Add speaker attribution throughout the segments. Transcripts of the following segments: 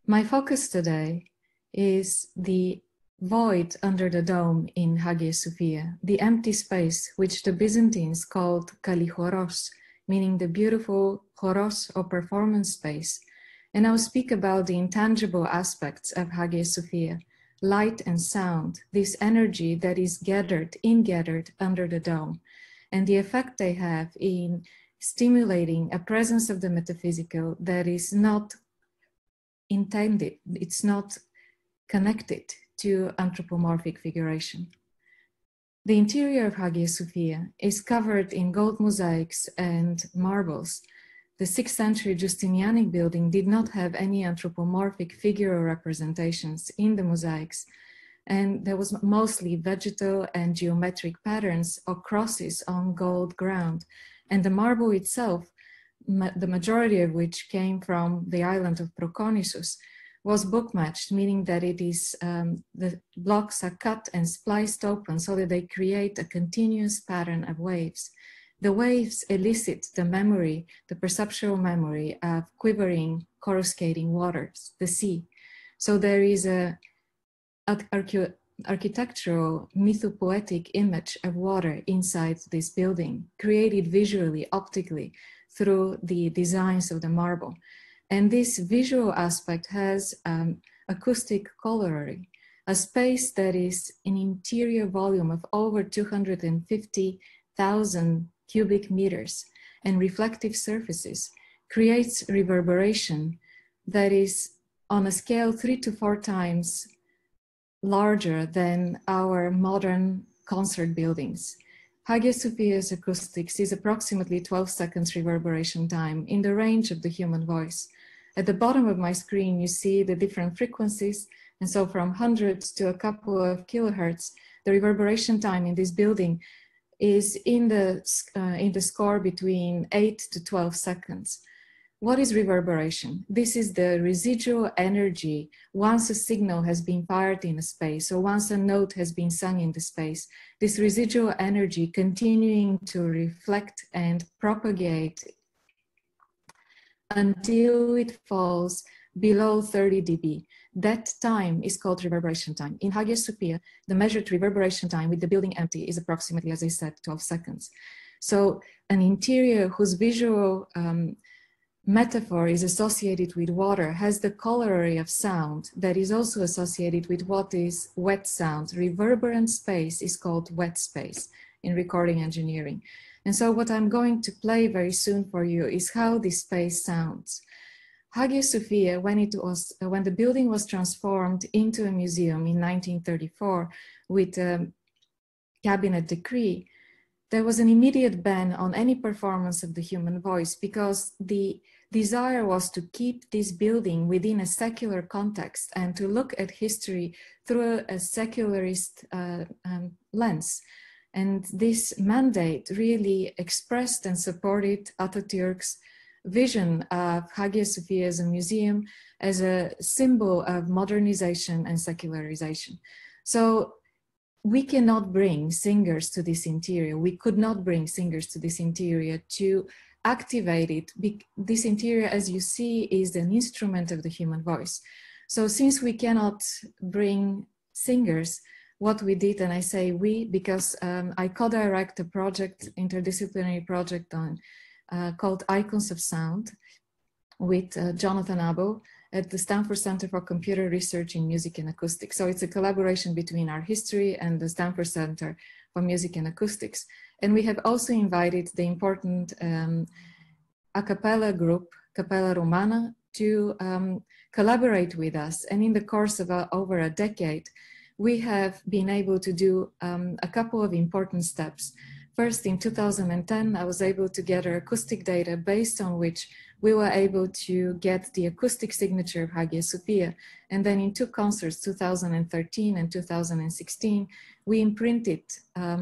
Speaker 1: My focus today is the void under the dome in Hagia Sophia, the empty space which the Byzantines called Kalichoros, meaning the beautiful choros or performance space. And I'll speak about the intangible aspects of Hagia Sophia, light and sound, this energy that is gathered under the dome, and the effect they have in stimulating a presence of the metaphysical that is not intended, it's not connected to anthropomorphic figuration. The interior of Hagia Sophia is covered in gold mosaics and marbles. The 6th century Justinianic building did not have any anthropomorphic figure or representations in the mosaics, and there was mostly vegetal and geometric patterns or crosses on gold ground. And the marble itself, the majority of which came from the island of Proconnesus, was book-matched, meaning that it is the blocks are cut and spliced open so that they create a continuous pattern of waves. The waves elicit the memory, the perceptual memory of quivering, coruscating waters, the sea. So there is a architectural, mythopoetic image of water inside this building, created visually, optically, through the designs of the marble. And this visual aspect has acoustic corollary, a space that is an interior volume of over 250,000 cubic meters and reflective surfaces, creates reverberation that is on a scale 3 to 4 times larger than our modern concert buildings. Hagia Sophia's acoustics is approximately 12 seconds reverberation time in the range of the human voice. At the bottom of my screen, you see the different frequencies. And so from hundreds to a couple of kilohertz, the reverberation time in this building is in the score between 8 to 12 seconds. What is reverberation? This is the residual energy once a signal has been fired in a space or once a note has been sung in the space. This residual energy continuing to reflect and propagate until it falls below 30 dB. That time is called reverberation time. In Hagia Sophia, the measured reverberation time with the building empty is approximately, as I said, 12 seconds. So an interior whose visual metaphor is associated with water has the corollary of sound that is also associated with what is wet sound. Reverberant space is called wet space in recording engineering. And so what I'm going to play very soon for you is how this space sounds. Hagia Sophia, when the building was transformed into a museum in 1934 with a cabinet decree, there was an immediate ban on any performance of the human voice because the desire was to keep this building within a secular context and to look at history through a secularist lens. And this mandate really expressed and supported Atatürk's vision of Hagia Sophia as a museum, as a symbol of modernization and secularization. So we cannot bring singers to this interior. We could not bring singers to this interior to activate it. This interior, as you see, is an instrument of the human voice. So since we cannot bring singers, what we did, and I say we, because I co-direct a project, interdisciplinary project called Icons of Sound with Jonathan Abel at the Stanford Center for Computer Research in Music and Acoustics. So it's a collaboration between our history and the Stanford Center for Music and Acoustics. And we have also invited the important a cappella group, Cappella Romana, to collaborate with us. And in the course of over a decade, we have been able to do a couple of important steps. First, in 2010, I was able to gather acoustic data based on which we were able to get the acoustic signature of Hagia Sophia. And then in 2 concerts, 2013 and 2016, we imprinted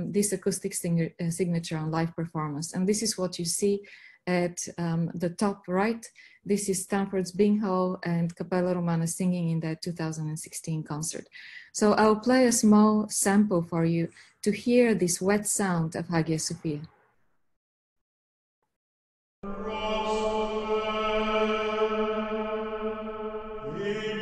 Speaker 1: this acoustic signature on live performance. And this is what you see at the top right. This is Stanford's Bing Hall and Cappella Romana singing in that 2016 concert. So I'll play a small sample for you to hear this wet sound of Hagia Sophia.
Speaker 2: In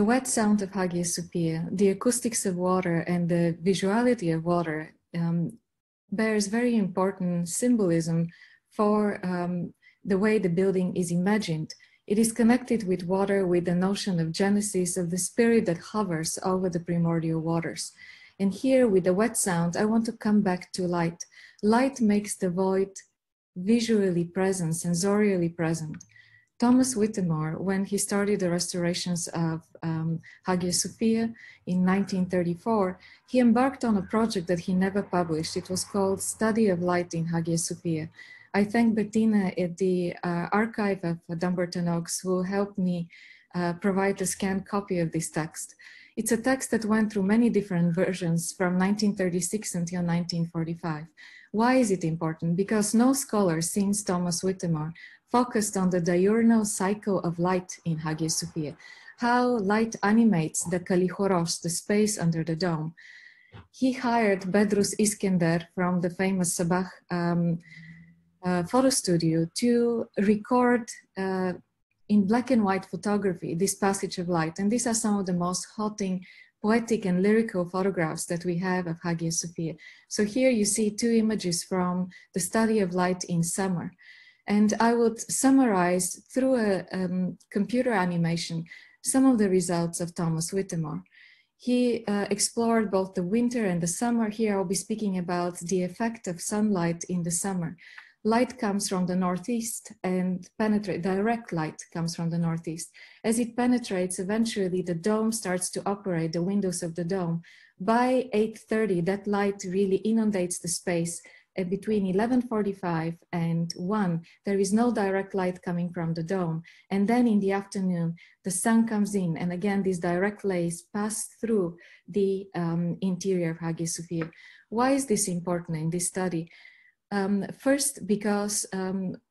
Speaker 1: wet sound of Hagia Sophia, the acoustics of water, and the visuality of water bears very important symbolism for the way the building is imagined. It is connected with water with the notion of Genesis, of the spirit that hovers over the primordial waters. And here with the wet sound, I want to come back to light. Light makes the void visually present, sensorially present. Thomas Whittemore, when he started the restorations of Hagia Sophia in 1934, he embarked on a project that he never published. It was called Study of Light in Hagia Sophia. I thank Bettina at the archive of Dumbarton Oaks who helped me provide a scanned copy of this text. It's a text that went through many different versions from 1936 until 1945. Why is it important? Because no scholar since Thomas Whittemore focused on the diurnal cycle of light in Hagia Sophia, how light animates the Kalichoros, the space under the dome. He hired Bedrus Iskender from the famous Sabah photo studio to record in black and white photography this passage of light. And these are some of the most haunting, poetic and lyrical photographs that we have of Hagia Sophia. So here you see two images from the study of light in summer. And I would summarize through a computer animation some of the results of Thomas Whittemore. He explored both the winter and the summer. Here I'll be speaking about the effect of sunlight in the summer. Light comes from the northeast and direct light comes from the northeast. As it penetrates, eventually the dome starts to operate, the windows of the dome. By 8:30, that light really inundates the space. Between 11:45 and 1, there is no direct light coming from the dome. And then in the afternoon, the sun comes in, and again, these direct rays pass through the interior of Hagia Sophia. Why is this important in this study? First, because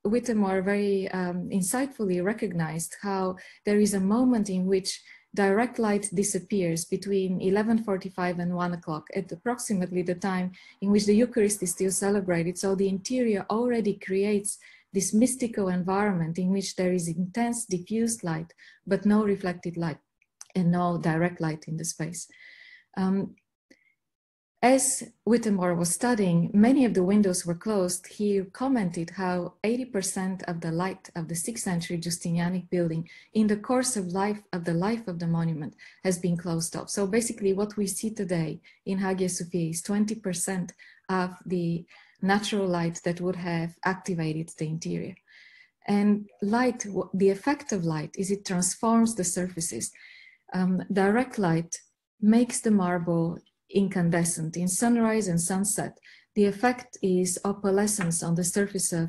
Speaker 1: Whittemore very insightfully recognized how there is a moment in which direct light disappears between 11:45 and 1 o'clock at approximately the time in which the Eucharist is still celebrated. So the interior already creates this mystical environment in which there is intense diffused light, but no reflected light and no direct light in the space. As Whittemore was studying, many of the windows were closed. He commented how 80% of the light of the 6th century Justinianic building in the course of the life of the monument has been closed off. So basically what we see today in Hagia Sophia is 20% of the natural light that would have activated the interior. And light, the effect of light is it transforms the surfaces. Direct light makes the marble incandescent. In sunrise and sunset, the effect is opalescence on the surface of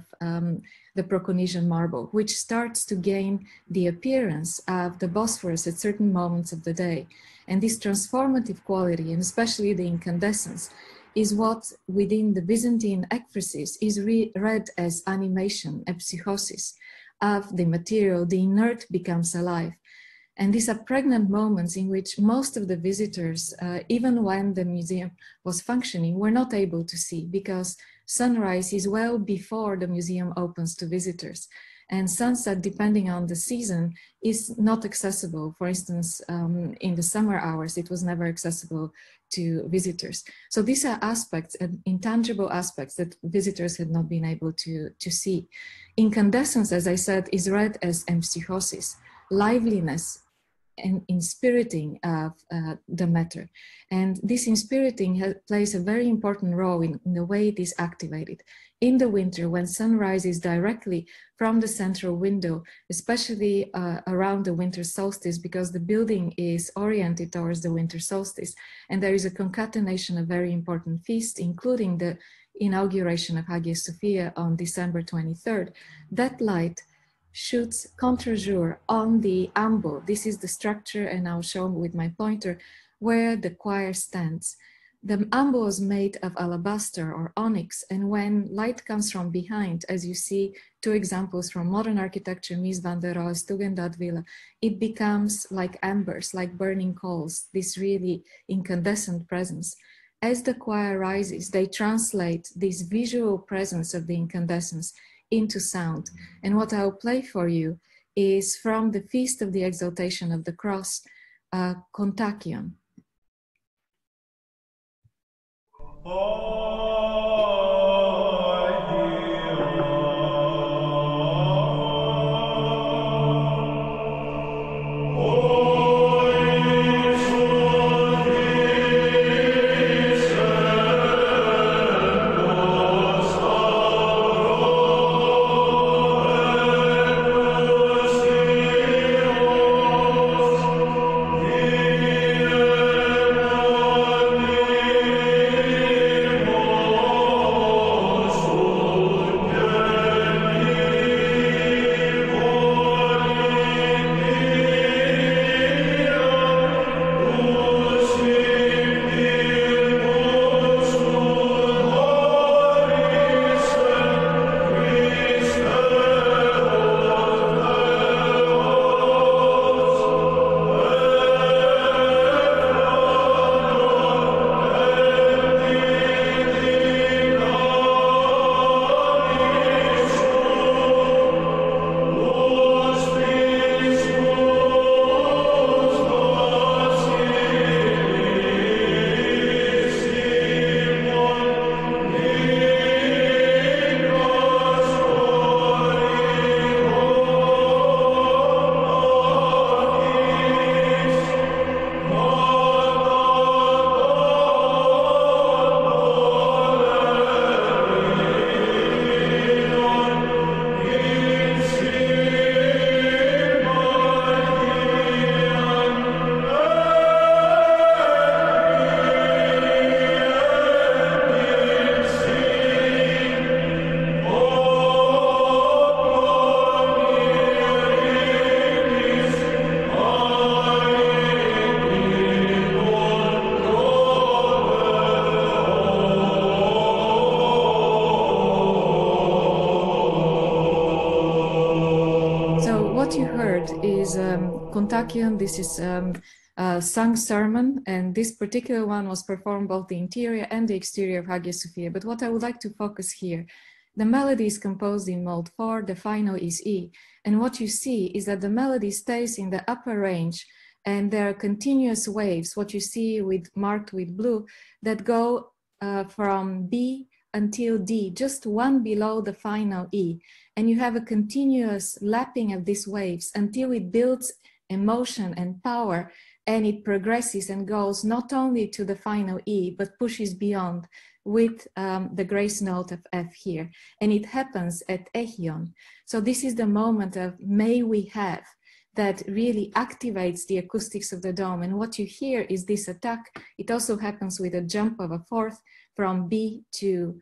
Speaker 1: the Proconnesian marble, which starts to gain the appearance of the Bosphorus at certain moments of the day. And this transformative quality, and especially the incandescence, is what within the Byzantine ekphrasis is read as animation, epsychosis of the material. The inert becomes alive. And these are pregnant moments in which most of the visitors, even when the museum was functioning, were not able to see, because sunrise is well before the museum opens to visitors. And sunset, depending on the season, is not accessible. For instance, in the summer hours, it was never accessible to visitors. So these are aspects, intangible aspects that visitors had not been able to see. Incandescence, as I said, is read as empsychosis, liveliness, and inspiriting of the matter. And this inspiriting plays a very important role in the way it is activated. In the winter, when sun rises directly from the central window, especially around the winter solstice, because the building is oriented towards the winter solstice, and there is a concatenation of very important feasts, including the inauguration of Hagia Sophia on December 23rd, that light shoots contre-jour on the ambo. This is the structure, and I'll show with my pointer where the choir stands. The ambo is made of alabaster or onyx, and when light comes from behind, as you see two examples from modern architecture, Mies van der Rohe, Tugendhat-Villa, it becomes like embers, like burning coals, this really incandescent presence. As the choir rises, they translate this visual presence of the incandescence into sound. And what I'll play for you is from the Feast of the Exaltation of the Cross, Kontakion. Kontakion. This is a sung sermon, and this particular one was performed both the interior and the exterior of Hagia Sophia. But what I would like to focus here, the melody is composed in mode 4, the final is E, and what you see is that the melody stays in the upper range, and there are continuous waves, what you see marked with blue, that go from B until D, just one below the final E. And you have a continuous lapping of these waves until it builds emotion and power, and it progresses and goes not only to the final E, but pushes beyond with the grace note of F here. And it happens at Echion. So this is the moment of may we have that really activates the acoustics of the dome. And what you hear is this attack. It also happens with a jump of a fourth from B to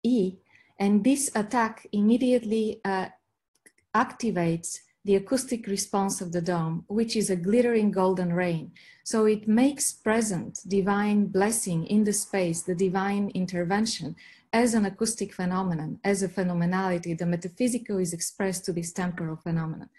Speaker 1: E. And this attack immediately activates the acoustic response of the dome, which is a glittering golden rain. So it makes present divine blessing in the space, the divine intervention, as an acoustic phenomenon, as a phenomenality. The metaphysical is expressed to this temporal phenomenon.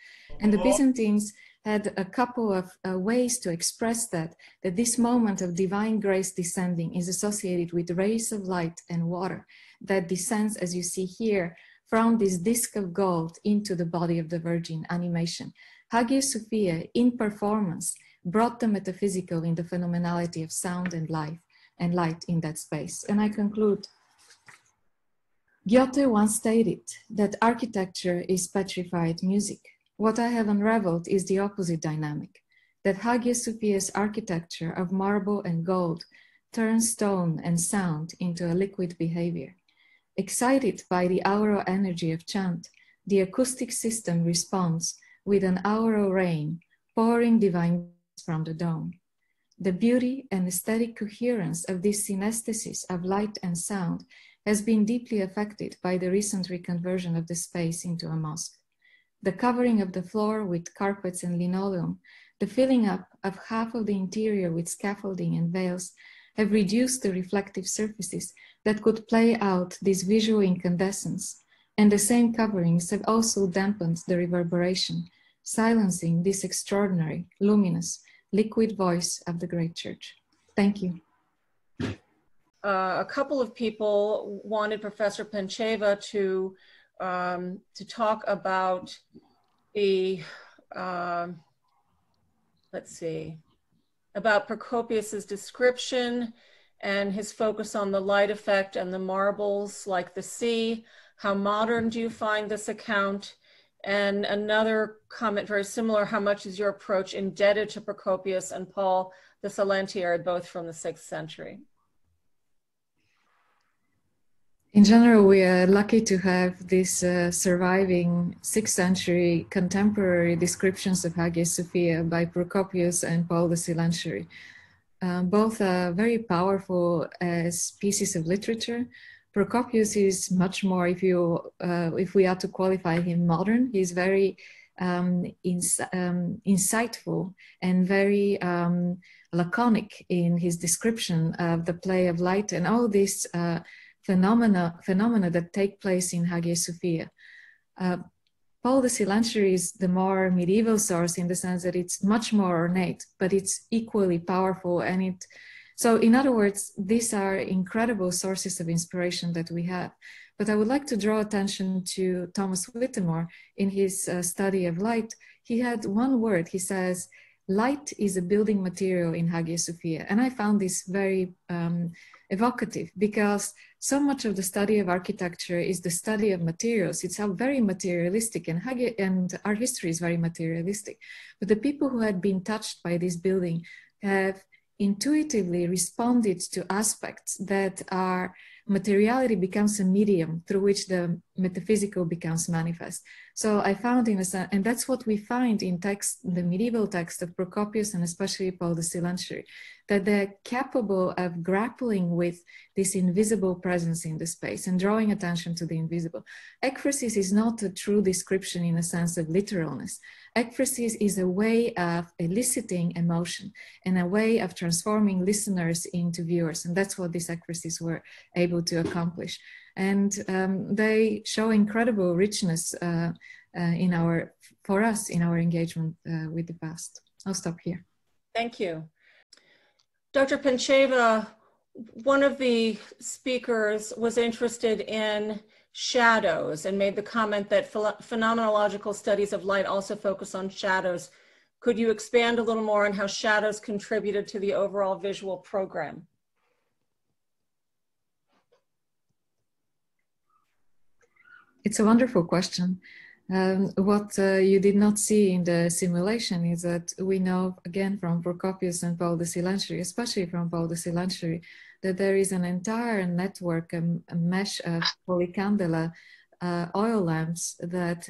Speaker 1: And the Byzantines had a couple of ways to express that this moment of divine grace descending is associated with rays of light and water that descends, as you see here, from this disc of gold into the body of the Virgin animation. Hagia Sophia, in performance, brought the metaphysical in the phenomenality of sound and life and light in that space. And I conclude. Goethe once stated that architecture is petrified music. What I have unraveled is the opposite dynamic, that Hagia Sophia's architecture of marble and gold turns stone and sound into a liquid behavior. Excited by the aural energy of chant, the acoustic system responds with an aural rain, pouring divine from the dome. The beauty and aesthetic coherence of this synesthesis of light and sound has been deeply affected by the recent reconversion of the space into a mosque. The covering of the floor with carpets and linoleum, the filling up of half of the interior with scaffolding and veils have reduced the reflective surfaces that could play out this visual incandescence, and the same coverings have also dampened the reverberation, silencing this extraordinary, luminous, liquid voice of the great church. Thank you.
Speaker 2: A couple of people wanted Professor Pentcheva to talk about the let's see, about Procopius's description and his focus on the light effect and the marbles like the sea. How modern do you find this account? And another comment very similar, how much is your approach indebted to Procopius and Paul the Salentiary, both from the 6th century?
Speaker 1: In general, we are lucky to have these surviving 6th century contemporary descriptions of Hagia Sophia by Procopius and Paul the Salentiary. Both are very powerful as pieces of literature. Procopius is much more, if we are to qualify him modern, he's very insightful and very laconic in his description of the play of light and all these phenomena that take place in Hagia Sophia. Paul the Salentiary is the more medieval source in the sense that it's much more ornate, but it's equally powerful. So in other words, these are incredible sources of inspiration that we have. But I would like to draw attention to Thomas Whittemore in his study of light. He had one word, he says, light is a building material in Hagia Sophia. And I found this very evocative because so much of the study of architecture is the study of materials. It's very materialistic, and our history is very materialistic. But the people who had been touched by this building have intuitively responded to aspects that are materiality becomes a medium through which the metaphysical becomes manifest. So I found in a sense, and that's what we find in the medieval text of Procopius and especially Paul the Salentiary, that they're capable of grappling with this invisible presence in the space and drawing attention to the invisible. Ekphrasis is not a true description in a sense of literalness. Ekphrasis is a way of eliciting emotion and a way of transforming listeners into viewers. And that's what these ekphrasis were able to accomplish. And they show incredible richness for us in our engagement with the past. I'll stop here.
Speaker 2: Thank you. Dr. Pentcheva, one of the speakers was interested in shadows and made the comment that phenomenological studies of light also focus on shadows. Could you expand a little more on how shadows contributed to the overall visual program?
Speaker 1: It's a wonderful question. What you did not see in the simulation is that we know, again, from Procopius and Paul the Salentiary, especially from Paul the Salentiary, that there is an entire network, a mesh of polycandela oil lamps that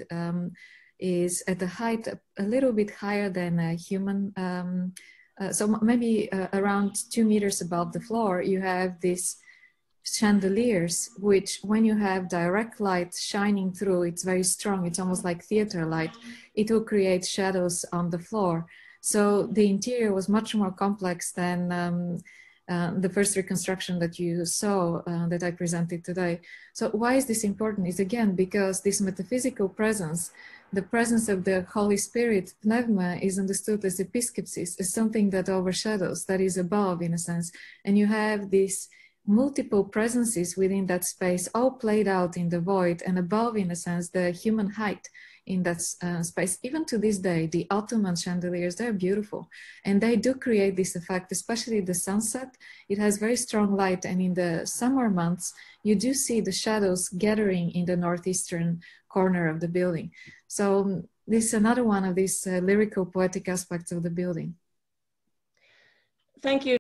Speaker 1: is at a height a little bit higher than a human. So maybe around 2 meters above the floor, you have these chandeliers, which when you have direct light shining through, it's very strong, it's almost like theater light, it will create shadows on the floor. So the interior was much more complex than the first reconstruction that you saw that I presented today. So why is this important? Is again because this metaphysical presence, the presence of the Holy Spirit, pneuma, is understood as episkepsis, as something that overshadows, that is above in a sense. And you have these multiple presences within that space, all played out in the void, and above, in a sense, the human height in that space. Even to this day, the Ottoman chandeliers, they're beautiful. And they do create this effect, especially the sunset. It has very strong light. And in the summer months, you do see the shadows gathering in the northeastern corner of the building. So this is another one of these lyrical, poetic aspects of the building.
Speaker 2: Thank you.